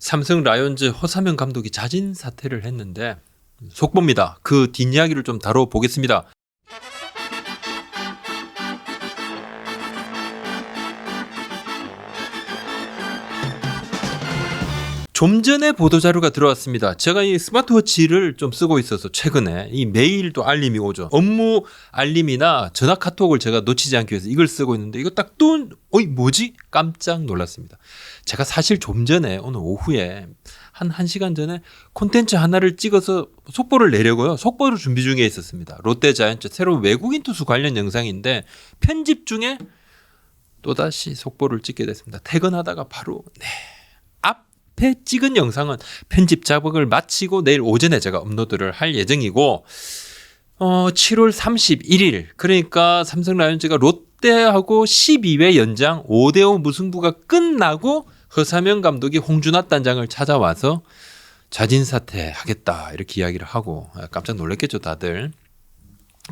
삼성 라이온즈 허삼영 감독이 자진 사퇴를 했는데 속보입니다. 그 뒷이야기를 좀 다뤄보겠습니다. 좀 전에 보도자료가 들어왔습니다. 제가 이 스마트워치를 좀 쓰고 있어서 최근에 이 메일도 알림이 오죠. 업무 알림이나 전화 카톡을 제가 놓치지 않기 위해서 이걸 쓰고 있는데 이거 딱 또 뭐지? 깜짝 놀랐습니다. 제가 사실 좀 전에 오늘 오후에 한 1시간 전에 콘텐츠 하나를 찍어서 속보를 내려고요. 속보를 준비 중에 있었습니다. 롯데 자이언츠 새로운 외국인 투수 관련 영상인데 편집 중에 또다시 속보를 찍게 됐습니다. 퇴근하다가 바로 앞에 찍은 영상은 편집 작업을 마치고 내일 오전에 제가 업로드를 할 예정이고 7월 31일 그러니까 삼성 라이온즈가 롯데하고 12회 연장 5대5 무승부가 끝나고 허삼영 감독이 홍준하 단장을 찾아와서 자진 사퇴하겠다 이렇게 이야기를 하고 깜짝 놀랐겠죠 다들.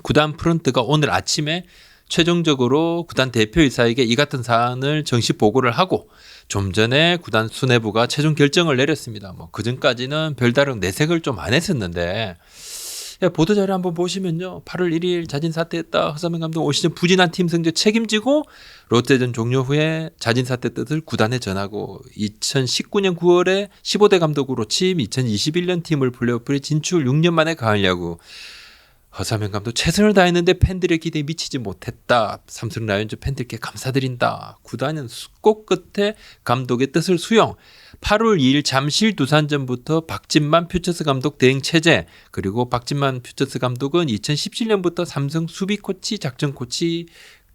구단 프런트가 오늘 아침에 최종적으로 구단 대표이사에게 이 같은 사안을 정식 보고를 하고 좀 전에 구단 수뇌부가 최종 결정을 내렸습니다. 그 전까지는 별다른 내색을 좀 안 했었는데 보도자료 한번 보시면요. 8월 1일 자진 사퇴했다. 허삼영 감독 올 시즌 부진한 팀 성적 책임지고 롯데전 종료 후에 자진 사퇴 뜻을 구단에 전하고 2019년 9월에 15대 감독으로 취임 2021년 팀을 플레이오프에 진출 6년 만에 가을 야구 허삼영 감독 최선을 다했는데 팬들의 기대에 미치지 못했다. 삼성 라이온즈 팬들께 감사드린다. 구단은 숙고 끝에 감독의 뜻을 수용. 8월 2일 잠실 두산전부터 박진만 퓨처스 감독 대행 체제 그리고 박진만 퓨처스 감독은 2017년부터 삼성 수비 코치 작전 코치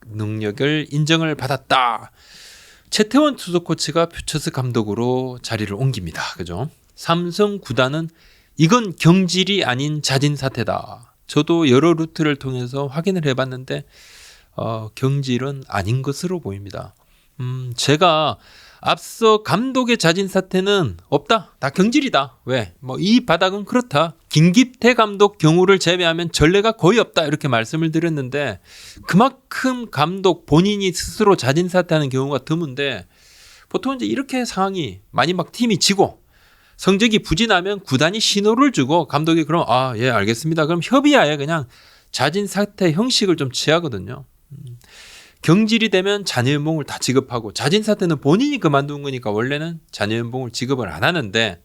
능력을 인정을 받았다. 최태원 투수 코치가 퓨처스 감독으로 자리를 옮깁니다. 그죠? 삼성 구단은 이건 경질이 아닌 자진 사퇴다. 저도 여러 루트를 통해서 확인을 해봤는데 경질은 아닌 것으로 보입니다. 제가 앞서 감독의 자진 사퇴는 없다. 다 경질이다. 왜? 이 바닥은 그렇다. 김기태 감독 경우를 제외하면 전례가 거의 없다. 이렇게 말씀을 드렸는데 그만큼 감독 본인이 스스로 자진 사퇴하는 경우가 드문데 보통 이제 이렇게 상황이 많이 팀이 지고 성적이 부진하면 구단이 신호를 주고 감독이 그럼 예 알겠습니다. 그럼 협의하에 그냥 자진 사퇴 형식을 좀 취하거든요. 경질이 되면 자녀연봉을 다 지급하고 자진 사퇴는 본인이 그만둔 거니까 원래는 자녀연봉을 지급을 안 하는데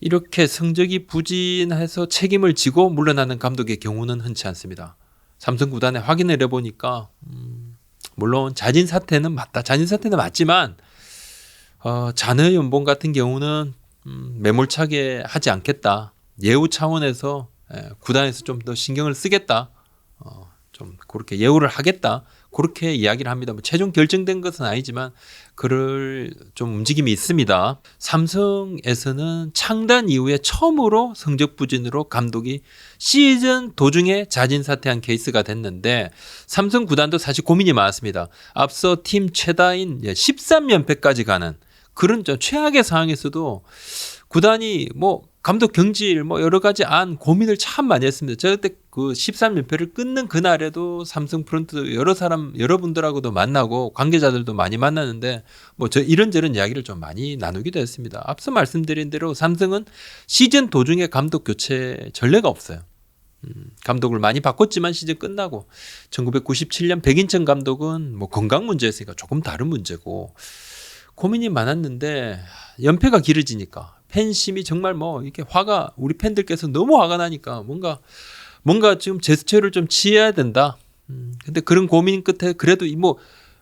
이렇게 성적이 부진해서 책임을 지고 물러나는 감독의 경우는 흔치 않습니다. 삼성 구단에 확인을 해보니까 물론 자진 사퇴는 맞다. 자진 사퇴는 맞지만 자녀연봉 같은 경우는 매몰차게 하지 않겠다. 예우 차원에서 구단에서 좀 더 신경을 쓰겠다. 좀 그렇게 예우를 하겠다. 그렇게 이야기를 합니다. 최종 결정된 것은 아니지만 그럴 좀 움직임이 있습니다. 삼성에서는 창단 이후에 처음으로 성적 부진으로 감독이 시즌 도중에 자진 사퇴한 케이스가 됐는데 삼성 구단도 사실 고민이 많았습니다. 앞서 팀 최다인 13연패까지 가는 그런 최악의 상황에서도 구단이 감독 경질 여러 가지 고민을 참 많이 했습니다. 제가 그때 그 13연패를 끊는 그날에도 삼성 프런트 여러분들하고도 만나고 관계자들도 많이 만났는데 저 이런저런 이야기를 좀 많이 나누기도 했습니다. 앞서 말씀드린 대로 삼성은 시즌 도중에 감독 교체 전례가 없어요. 감독을 많이 바꿨지만 시즌 끝나고 1997년 백인천 감독은 건강 문제였으니까 조금 다른 문제고 고민이 많았는데 연패가 길어지니까 팬심이 정말 이렇게 우리 팬들께서 너무 화가 나니까 뭔가 지금 제스처를 좀 취해야 된다. 근데 그런 고민 끝에 그래도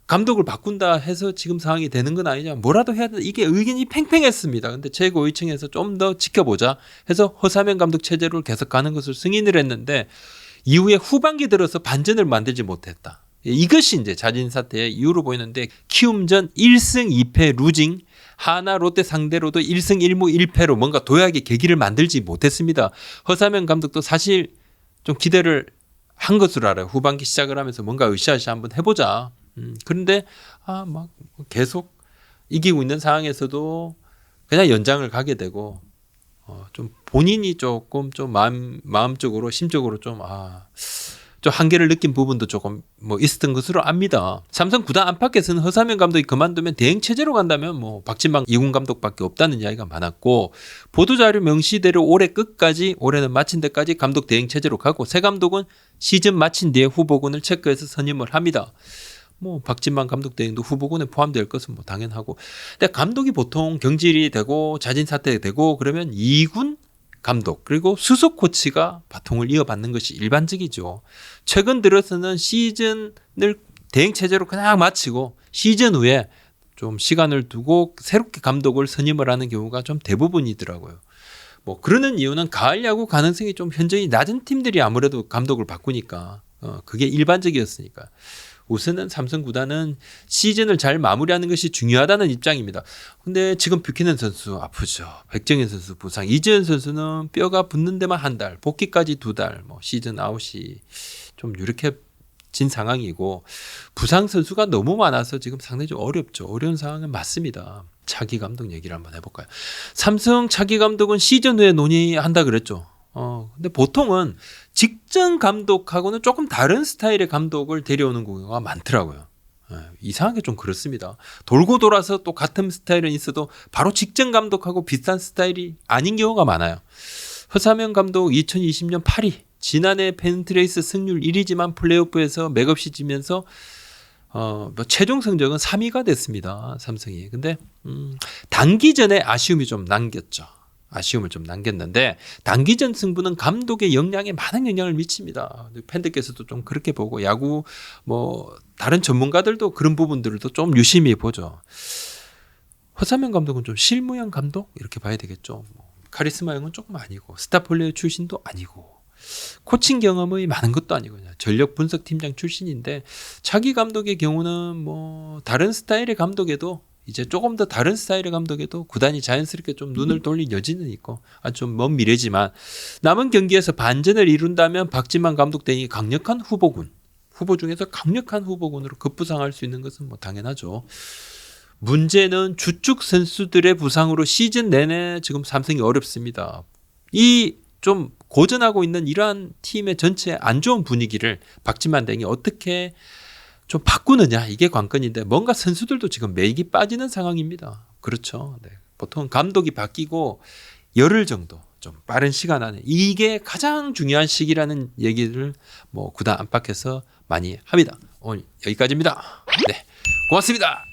감독을 바꾼다 해서 지금 상황이 되는 건 아니냐. 뭐라도 해야 된다. 이게 의견이 팽팽했습니다. 근데 최고위층에서 좀 더 지켜보자 해서 허삼영 감독 체제로 계속 가는 것을 승인을 했는데 이후에 후반기 들어서 반전을 만들지 못했다. 이것이 이제 자진 사퇴의 이유로 보이는데 키움전 1승 2패 루징 하나 롯데 상대로도 1승 1무 1패로 뭔가 도약의 계기를 만들지 못했습니다. 허삼영 감독도 사실 좀 기대를 한 것으로 알아요. 후반기 시작을 하면서 뭔가 으쌰으쌰 한번 해보자. 그런데 계속 이기고 있는 상황에서도 그냥 연장을 가게 되고 좀 본인이 조금 좀 마음적으로 심적으로 좀 좀 한계를 느낀 부분도 조금 뭐 있었던 것으로 압니다. 삼성 구단 안팎에서는 허삼영 감독이 그만두면 대행 체제로 간다면 뭐 박진만 2군 감독밖에 없다는 이야기가 많았고, 보도자료 명시대로 올해 끝까지, 올해는 마친 데까지 감독 대행 체제로 가고 새 감독은 시즌 마친 뒤에 후보군을 체크해서 선임을 합니다. 뭐 박진만 감독 대행도 후보군에 포함될 것은 뭐 당연하고, 근데 감독이 보통 경질이 되고 자진 사퇴되고 그러면 2군 감독 그리고 수석 코치가 바통을 이어받는 것이 일반적이죠. 최근 들어서는 시즌을 대행 체제로 그냥 마치고 시즌 후에 좀 시간을 두고 새롭게 감독을 선임을 하는 경우가 좀 대부분이더라고요. 뭐 그러는 이유는 가을 야구 가능성이 좀 현저히 낮은 팀들이 아무래도 감독을 바꾸니까 그게 일반적이었으니까. 우선은 삼성 구단은 시즌을 잘 마무리하는 것이 중요하다는 입장입니다. 근데 지금 뷰캐넌 선수 아프죠. 백정현 선수 부상, 이재현 선수는 뼈가 붙는 데만 한 달, 복귀까지 2달, 뭐 시즌 아웃이 좀 유력해진 상황이고, 부상 선수가 너무 많아서 지금 상당히 좀 어렵죠. 어려운 상황은 맞습니다. 차기 감독 얘기를 한번 해볼까요? 삼성 차기 감독은 시즌 후에 논의한다 그랬죠. 근데 보통은 직전 감독하고는 조금 다른 스타일의 감독을 데려오는 경우가 많더라고요. 이상하게 좀 그렇습니다. 돌고 돌아서 또 같은 스타일은 있어도 바로 직전 감독하고 비슷한 스타일이 아닌 경우가 많아요. 허삼영 감독 2020년 8위, 지난해 펜트레이스 승률 1위지만 플레이오프에서 맥없이 지면서 뭐 최종 성적은 3위가 됐습니다. 삼성이. 근데 단기전에 아쉬움을 좀 남겼는데, 단기전 승부는 감독의 역량에 많은 영향을 미칩니다. 팬들께서도 좀 그렇게 보고, 야구 뭐 다른 전문가들도 그런 부분들도 좀 유심히 보죠. 허삼영 감독은 좀 실무형 감독 이렇게 봐야 되겠죠. 뭐 카리스마형은 조금 아니고, 스타 플레이어 출신도 아니고, 코칭 경험이 많은 것도 아니고, 전력 분석 팀장 출신인데, 차기 감독의 경우는 뭐 다른 스타일의 감독에도, 이제 조금 더 다른 스타일의 감독에도 구단이 자연스럽게 좀 눈을 돌릴 여지는 있고, 좀 먼 미래지만 남은 경기에서 반전을 이룬다면 박진만 감독 등이 강력한 후보 중에서 강력한 후보군으로 급부상할 수 있는 것은 뭐 당연하죠. 문제는 주축 선수들의 부상으로 시즌 내내 지금 삼성이 어렵습니다. 이 좀 고전하고 있는 이러한 팀의 전체 안 좋은 분위기를 박진만 등이 어떻게 좀 바꾸느냐, 이게 관건인데, 뭔가 선수들도 지금 맥이 빠지는 상황입니다. 그렇죠. 네. 보통 감독이 바뀌고 열흘 정도 좀 빠른 시간 안에, 이게 가장 중요한 시기라는 얘기를 뭐 구단 안팎에서 많이 합니다. 오늘 여기까지입니다. 네, 고맙습니다.